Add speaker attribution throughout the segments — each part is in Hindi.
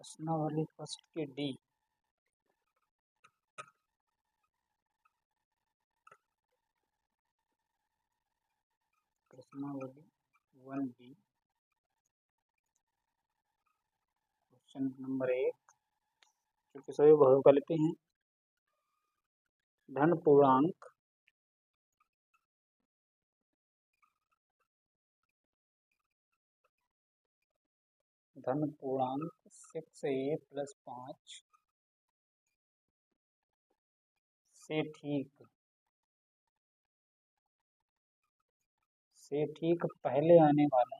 Speaker 1: प्रश्नावली फर्स्ट के डी। प्रश्नावली 1B क्वेश्चन नंबर 1 जो कि सभी बहुकल्पी हैं। धन पूर्णांक धन पूर्णांक 6a + 5 से ठीक पहले आने वाला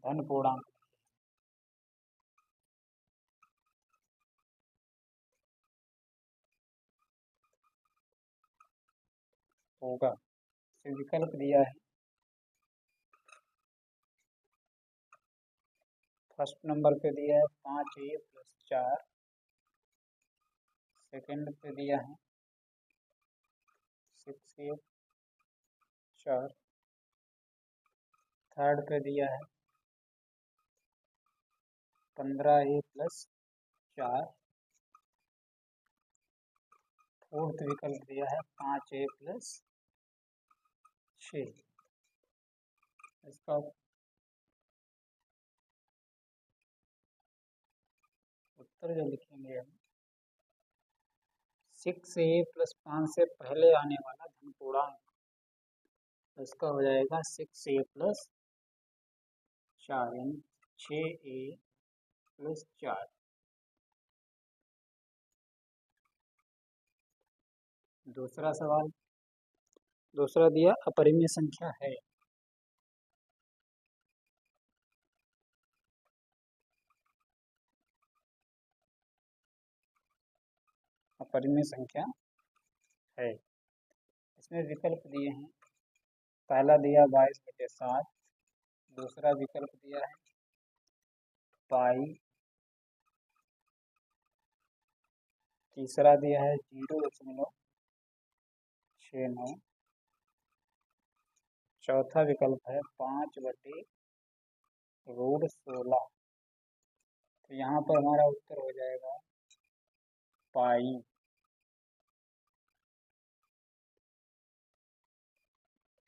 Speaker 1: धन पूर्णांक होगा। तो विकल्प दिया है। फर्स्ट नंबर पे दिया है 5a + 4। सेकंड पे दिया है 6a 4। थर्ड पे दिया है 15a + 4। फोर्थ विकल्प दिया है 5a + 6। इसका उत्तर जो लिखेंगे हम 6a + 5 से पहले आने वाला धन पूर्णांक, इसका हो जाएगा 6a + 4 यानी 6a + 4। दूसरा सवाल, दूसरा दिया अपरिमेय संख्या है। अपरिमेय संख्या है। इसमें विकल्प दिए हैं। पहला दिया 22/7। दूसरा विकल्प दिया है पाई। तीसरा दिया है 0.69। चौथा विकल्प है 5/√16। तो यहाँ पर हमारा उत्तर हो जाएगा पाई।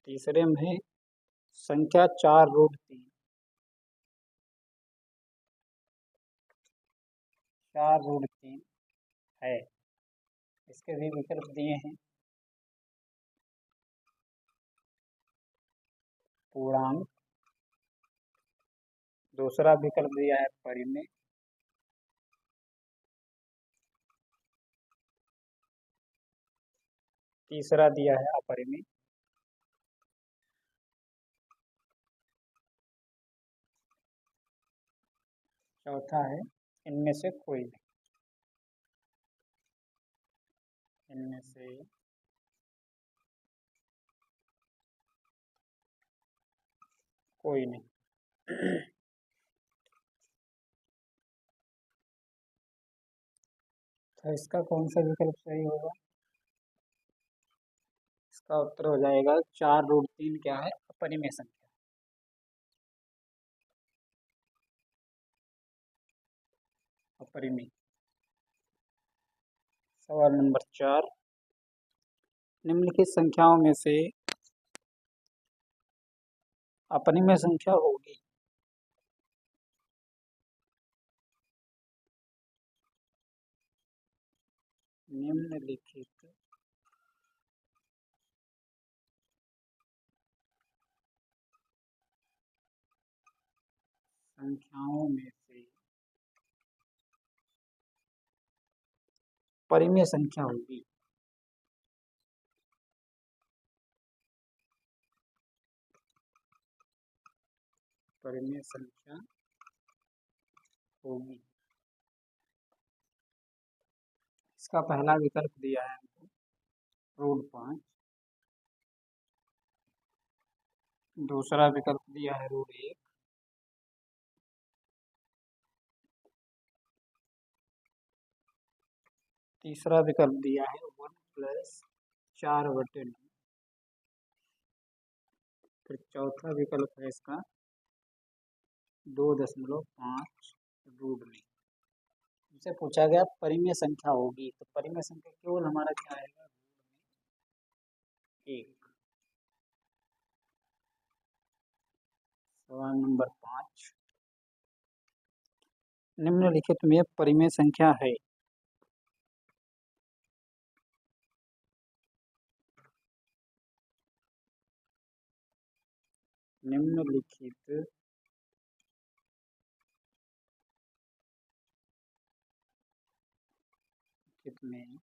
Speaker 1: तीसरे में संख्या 4√3। 4√3 है। इसके भी विकल्प दिए हैं। पूर्णांक। दूसरा विकल्प दिया है परिमेय। तीसरा दिया है अपरिमेय। चौथा है इनमें से कोई नहीं। इनमें से कोई नहीं। तो इसका कौन सा विकल्प सही होगा? इसका उत्तर हो जाएगा 4√3 क्या है? अपरिमेय संख्या। अपरिमेय। सवाल नंबर 4, निम्नलिखित संख्याओं में से अपरिमेय संख्या होगी। निम्नलिखित संख्याओं में से परिमेय संख्या होगी। परिमेय संख्या होगी। इसका पहला विकल्प दिया है हमको √5। दूसरा विकल्प दिया है √1। तीसरा विकल्प दिया है 1+4/9। फिर चौथा विकल्प है इसका 2.5√9। हमसे पूछा गया परिमेय संख्या होगी, तो परिमेय संख्या केवल हमारा क्या आएगा, एक। सवाल नंबर 5, निम्नलिखित में परिमेय संख्या है। निम्नलिखित में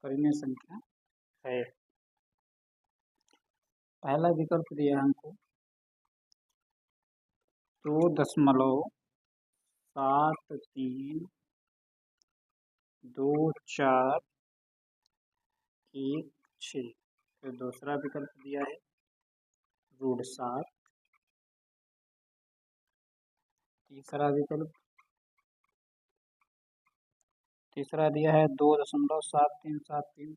Speaker 1: परिमेय संख्या है। पहला विकल्प दिया हमको 2.732416। फिर दूसरा विकल्प दिया है √7। तीसरा दिया है 2.7373,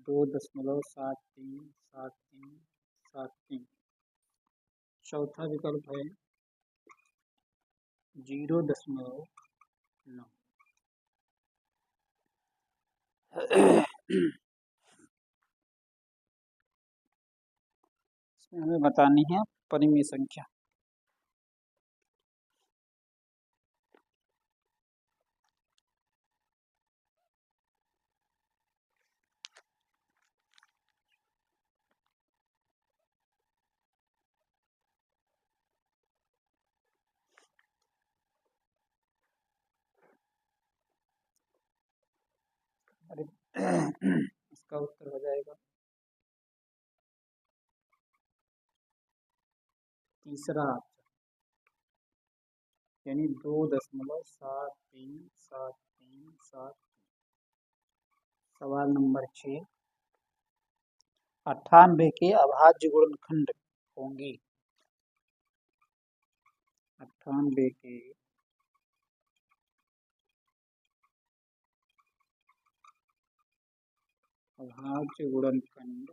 Speaker 1: 2.737373। चौथा विकल्प है 0.9। इसमें हमें बतानी है परिमेय संख्या। इसका उत्तर हो जाएगा तीसरा, यानी 2.737373। सवाल नंबर 6, 98 के अभाज्य गुणनखंड होंगी। 98 के अभाज्य गुणनखंड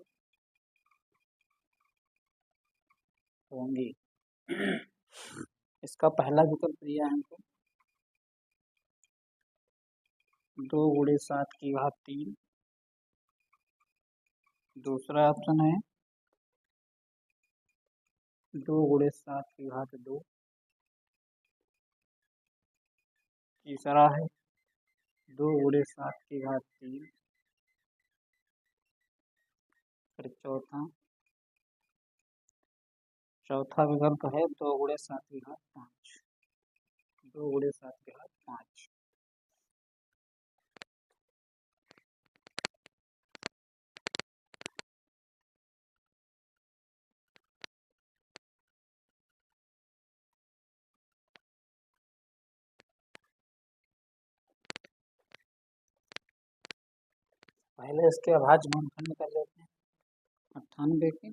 Speaker 1: होंगे। इसका पहला विकल्प दिया है हमको 2 × 7⁻3। दूसरा ऑप्शन है 2 × 7⁻2। तीसरा है 2 × 7⁻3। फिर चौथा विकल्प है 2 × 7⁻5। 2 × 7⁻5। पहले इसके अभाज्य गुणनखंड कर लेते हैं। 98 के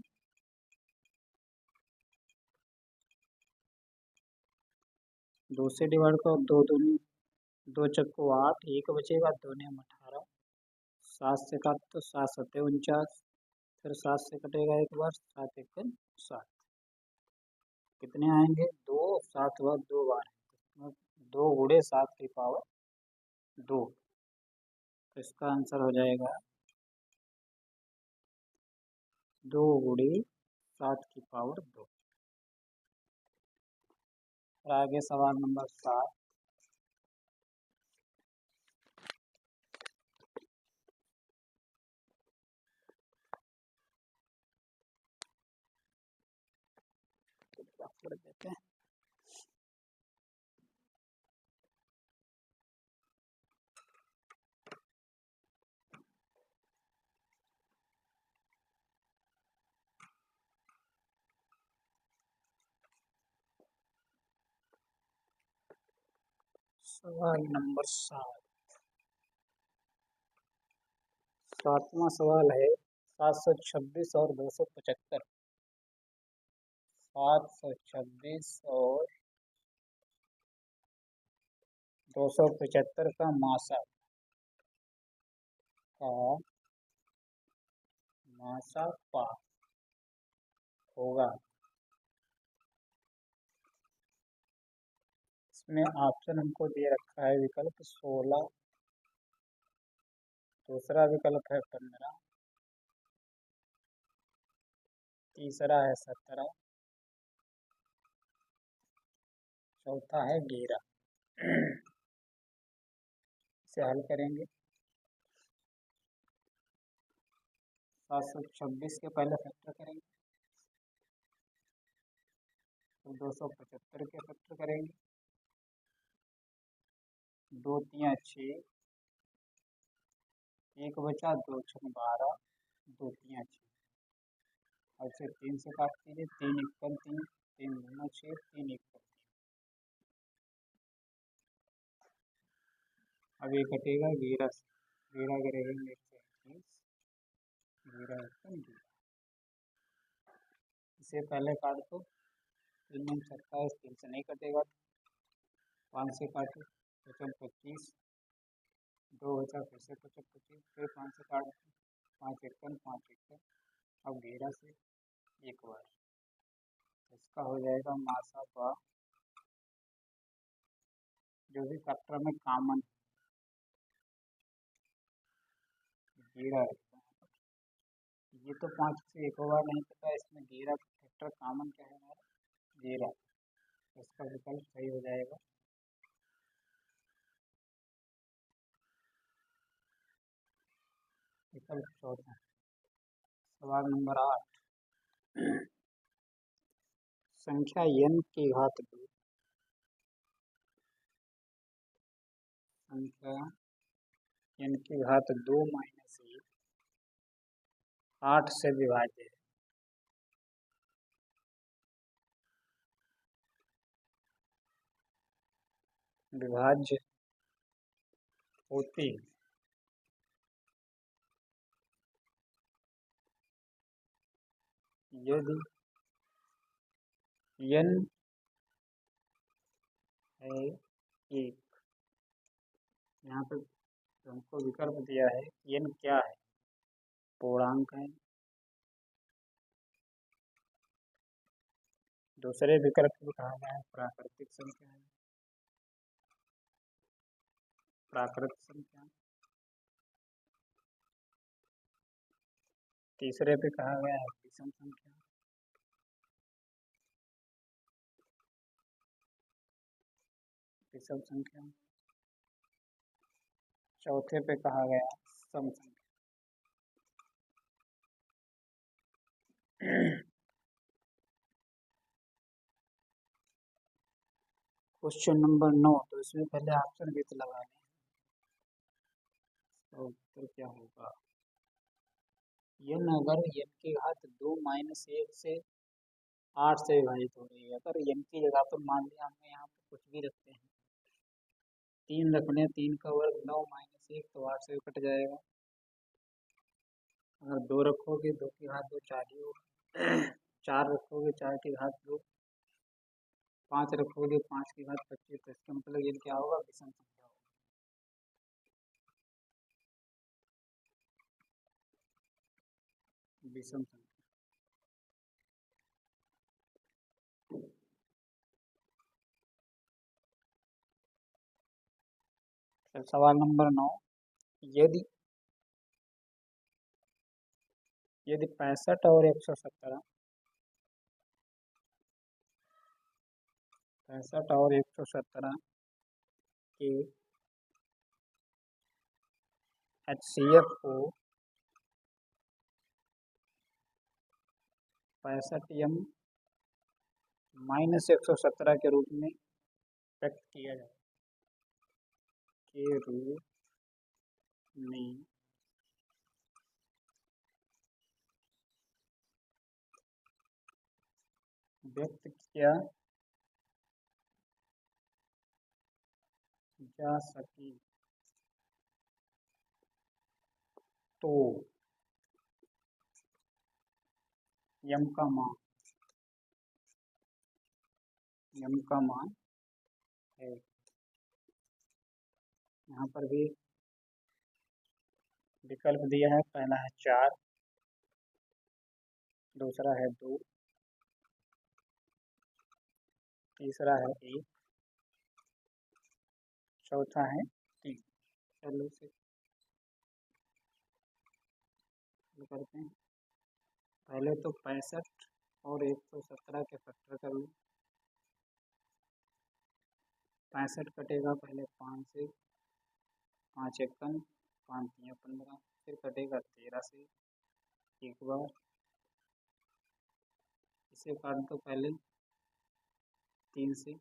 Speaker 1: 2 से डिवाइड करो, 2 चक्को 8, 1 बचेगा, 2 ने 18। 7 से काट तो 7 7 49। फिर 7 से कटेगा एक बार, 7 1 7। कितने आएंगे, 2। 7 बार 2 बार, 2 × 7⁻2। तो इसका आंसर हो जाएगा 2 × 7⁻2। आगे सवाल नंबर 7, पढ़ देते हैं। सवाल नंबर 7, 7वां सवाल है 726 और 275। 726 और 275 का मासा पा होगा। इसमें ऑप्शन हमको दे रखा है विकल्प 16, दूसरा विकल्प है 15, तीसरा है 17, चौथा है 11। इसे हल करेंगे। 726 के पहले फैक्टर करेंगे, तो 275 के फैक्टर करेंगे, 2 3 6, 1 बचा, 2 6 12, 2 3 6, और इसे 3 से काट दीजिए, 3 1 3, 3 2 6, 3 1 3। अब ये कटेगा 11 से, 11 करेगा मेरे से 21, 11 11। इसे पहले काट दो, 3 9 27, 3 से नहीं कटेगा, 5 से काटो, 55 25, 2 बचा, फिर से 55 25, फिर 5 से काट दो, 5 1 5 1। अब 11 से एक बार, इसका हो जाएगा मासा पा, जो भी फैक्टर में कॉमन 11 है। ये तो 5 से एक बार नहीं पता, इसमें 11 फैक्टर कॉमन क्या है हमारा, 11। इसका विकल्प सही हो जाएगा। विकल्प चौथा। सवाल नंबर 8। संख्या n की घात 2, संख्या n की घात 2 माइनस 1 8 से विभाज्य है। विभाज्य होती यदि n है 1। यहाँ पे हमको विकल्प दिया है कि n क्या है, पूर्णांक है। दूसरे विकल्प में कहा गया है प्राकृतिक संख्या है, प्राकृत संख्या। तीसरे पे कहा गया है विषम संख्या। विषम संख्या। चौथे पे कहा गया सम संख्या। क्वेश्चन नंबर 9, तो इसमें पहले ऑप्शन भी तो लगा लें। तो उत्तर क्या होगा, n अगर n की घात 2 माइनस 1 से 8 से विभाजित हो रही है, अगर n की जगह पर मान लिया हमने यहाँ पर कुछ भी रखते हैं, 3 रखने, 3 का वर्ग 9 माइनस 1, तो 8 से कट जाएगा। अगर 2 रखोगे, 2 की घात 2 4 ही होगा। 4 रखोगे, 4 की घात 2, 5 रखोगे, 5 की घात 25, तो इसका मतलब ये क्या होगा, विषम संख्या होगा। विषम संख्या। सवाल नंबर 9, यदि यदि 65 और 117, 65 और 117 के HCF को 65m माइनस 117 के रूप में व्यक्त किया जाए, के रूप में व्यक्त किया जा सके, तो m का मान m का मान है। यहाँ पर भी विकल्प दिया है, पहला है 4, दूसरा है 2, तीसरा है 1, चौथा है 3। चलो इसे शुरू करते हैं। पहले तो 65 और 117 के फैक्टर कर लो। 65 कटेगा पहले 5 से, 5 एकम 5 तिया 15, फिर कटेगा 13 से एक बार, इसे काट दो पहले 3 से,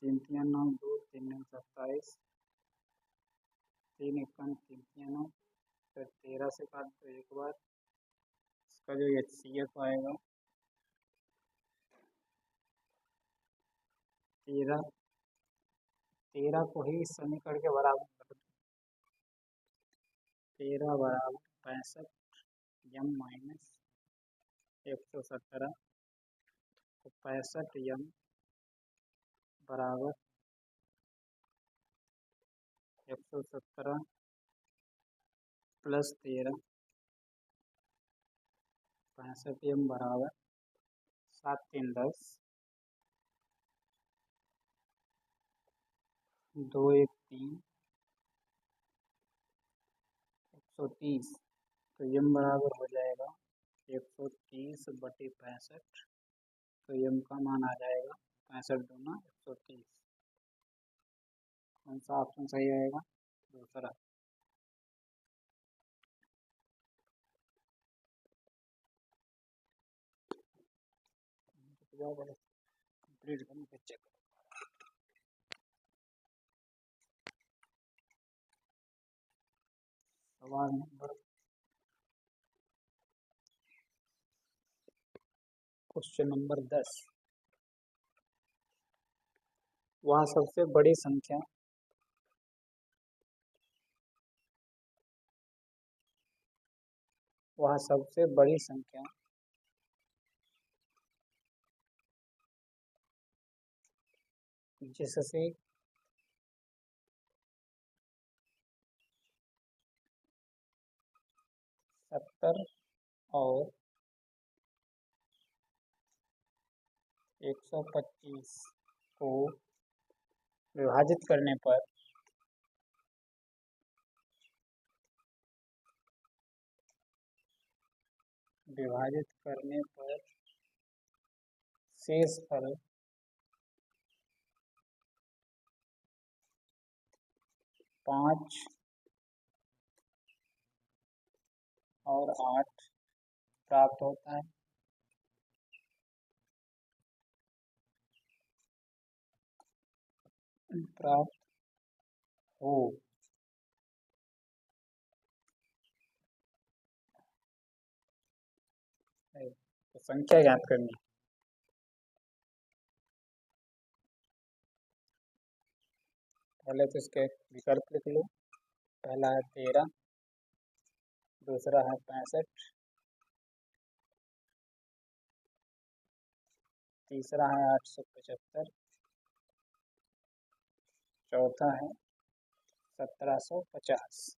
Speaker 1: 3 तिया 9, 2 3 9 27, 3 एकम 3 तिया 9, फिर 13 से काट दो एक बार। इसका जो HCF आएगा 13, 13 को ही इस समीकरण के बराबर कर दो। 13 बराबर 65 m माइनस 117, तो 65 m बराबर 117 प्लस 13, 65 m बराबर 7 3 10, 2 1 3, 130, तो m बराबर हो जाएगा 130/65, तो m का मान आ जाएगा 65 दूना 130। कौन सा ऑप्शन सही आएगा? दूसरा। कंप्लीट करने के चेक। सवाल नंबर क्वेश्चन नंबर 10। वह सबसे बड़ी संख्या जिससे 70 और 125 को विभाजित करने पर शेष फल 5 और 8 प्राप्त होता है। प्राप्त हो तो संख्या ज्ञात करनी है। पहले तो इसके विकल्प लिख लो। पहला है 13, दूसरा है 65, तीसरा है 875, चौथा है 1750।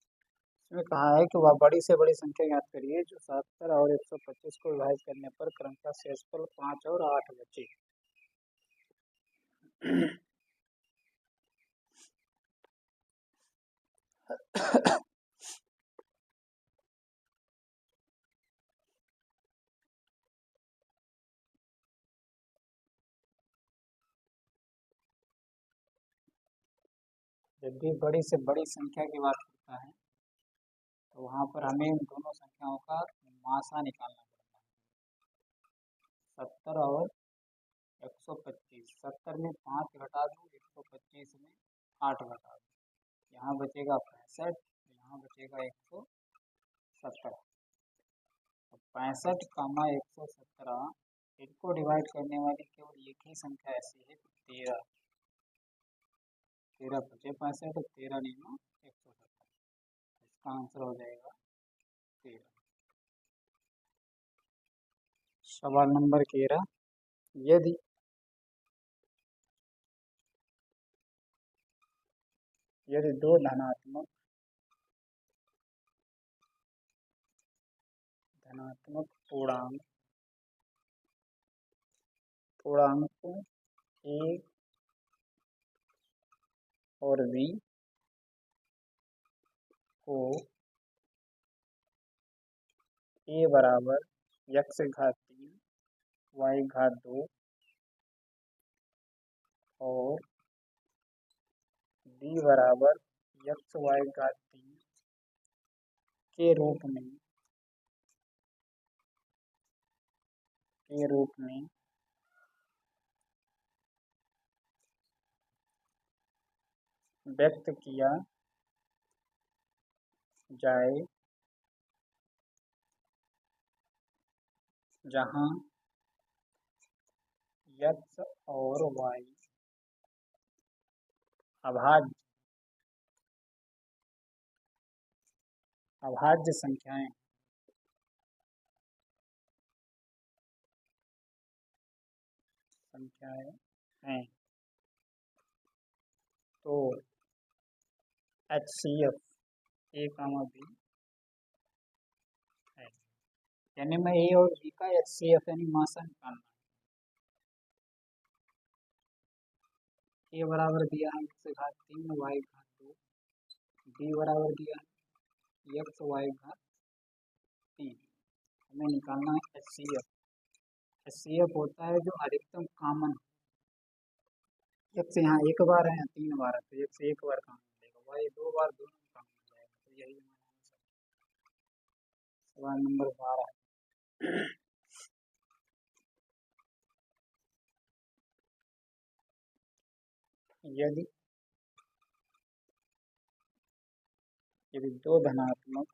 Speaker 1: इसमें कहा है कि वह बड़ी से बड़ी संख्या ज्ञात करिए जो 70 और 125 को विभाजित करने पर क्रमशः शेषफल 5 और 8 बचे। जब भी बड़ी से बड़ी संख्या की बात करता है तो वहाँ पर हमें इन दोनों संख्याओं का मासा निकालना पड़ता है। 70 और 125, 70 में 5 घटा दो, 125 में 8 घटा दो, यहाँ बचेगा 65, यहाँ बचेगा 117। 65 कामा 117, इनको डिवाइड करने वाली केवल एक ही संख्या ऐसी है, 13। 13 बचे 65, 13 नहीं 117, इसका आंसर हो जाएगा 13। सवाल नंबर 13, यदि दो धनात्मक पूर्णांकों ए और बी को ए बराबर x घात 3 y घात 2 और b बराबर x y घात 3 के रूप में व्यक्त किया जाए, जहां x और y अभाज्य संख्याएं हैं, तो HCF A, B है। यानी मैं ए और बी का HCF यानी मासा निकालना है। ए बराबर दिया है x घात 3 y घात 2, बी बराबर दिया है x y घात 3। हमें निकालना है HCF। HCF होता है जो अधिकतम कॉमन, x यहाँ एक बार है 3 बार है तो x एक बार कॉमन मिलेगा, y 2 बार दोनों कॉमन मिल जाएगा। तो यही सवाल नंबर 12। यदि दो धनात्मक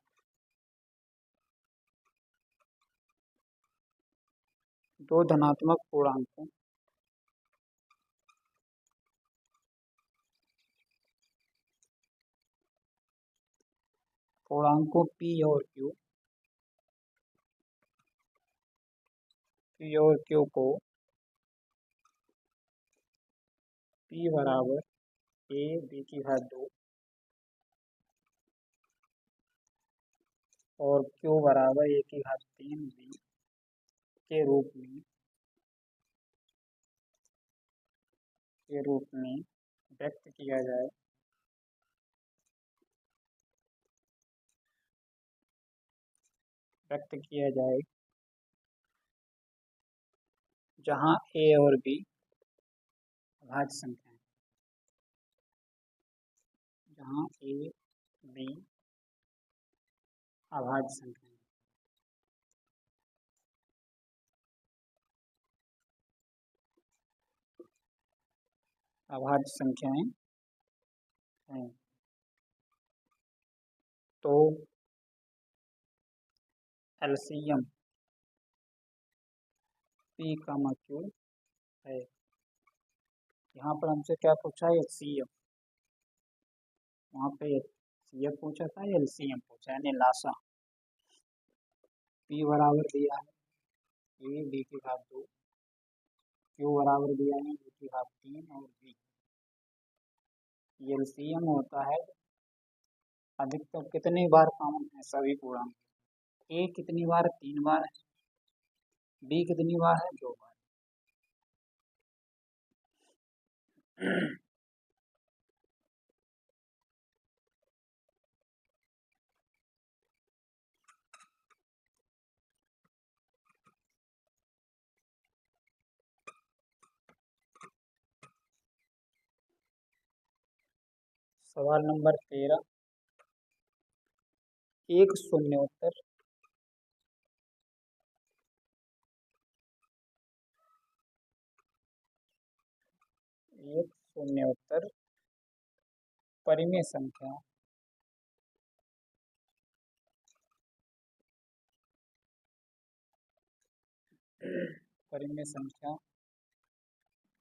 Speaker 1: पूर्णांकों P और Q को P बराबर A B की घात 2 और Q बराबर A की घात 3 B के रूप में व्यक्त किया जाए, जहां A और B अभाज्य संख्या है, जहां A B अभाज्य संख्या है। अभाज्य संख्याएं हैं, तो LCM P, Q है। यहाँ पर हमसे क्या पूछा है HCF, वहाँ पे HCF पूछा था, LCM पूछा यानी लासा। P बराबर दिया है A B की घात 2, Q बराबर दिया है B की घात 3 और B। LCM होता है अधिकतम कितनी बार कॉमन है सभी पूर्णांक। A कितनी बार, 3 बार है, B कितनी बार है, 2 बार। सवाल नंबर 13, एक शून्योत्तर परिमेय संख्या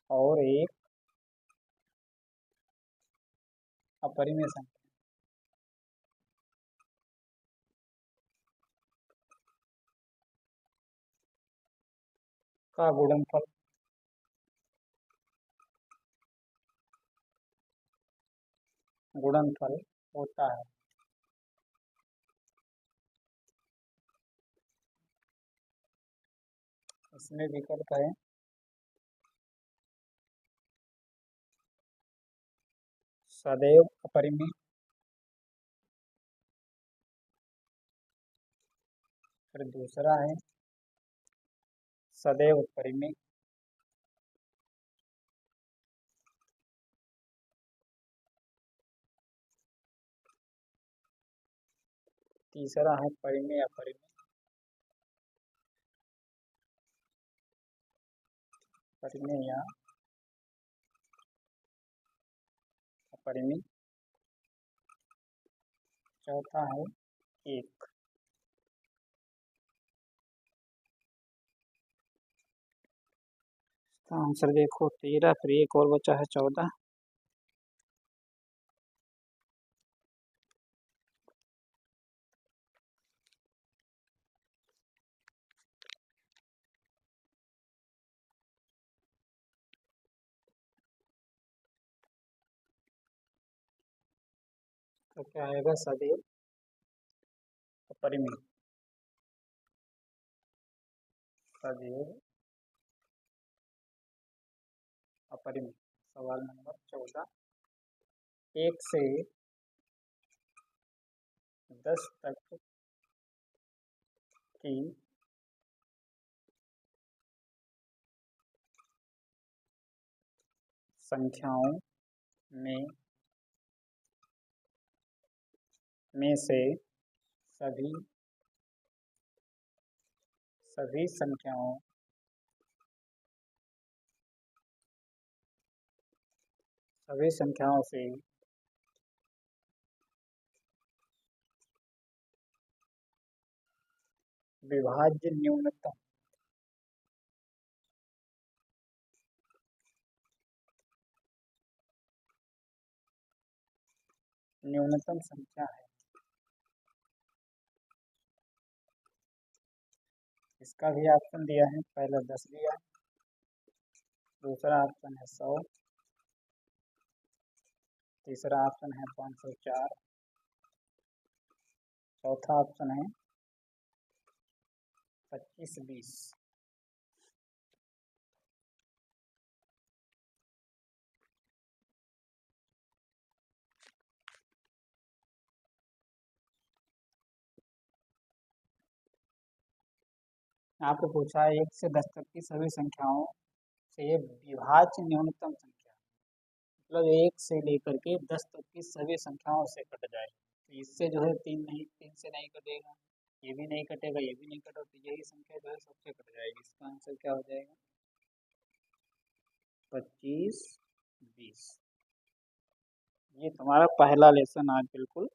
Speaker 1: और एक अपरिमेय संख्या का गुणनफल होता है। इसमें विकल्प है सदैव अपरिमेय, फिर दूसरा है सदैव परिमेय, तीसरा है परिमेय अपरिमेय, परिमेय या अपरिमेय, चौथा है एक। इसका आंसर देखो 13, फिर एक और बचा है 14। तो क्या आएगा सदैव अपरिमेय, सदैव अपरिमेय। सवाल नंबर 14, 1 से 10 तक की संख्याओं में से सभी संख्याओं से विभाज्य न्यूनतम संख्या है। इसका भी ऑप्शन दिया है, पहला 10 दिया, दूसरा ऑप्शन है 100, तीसरा ऑप्शन है 504, चौथा ऑप्शन है 25-20। आपको पूछा है 1 से 10 तक की सभी संख्याओं से विभाज्य न्यूनतम संख्या, मतलब 1 से लेकर के 10 तक की सभी संख्याओं से कट जाए। तो इससे जो है 3 से नहीं कटेगा, ये भी नहीं कटेगा, ये भी नहीं कटेगा, तो यही संख्या जो है सबसे कट जाएगी। इसका आंसर क्या हो जाएगा? 25-20। ये तुम्हारा पहला लेसन आज बिल्कुल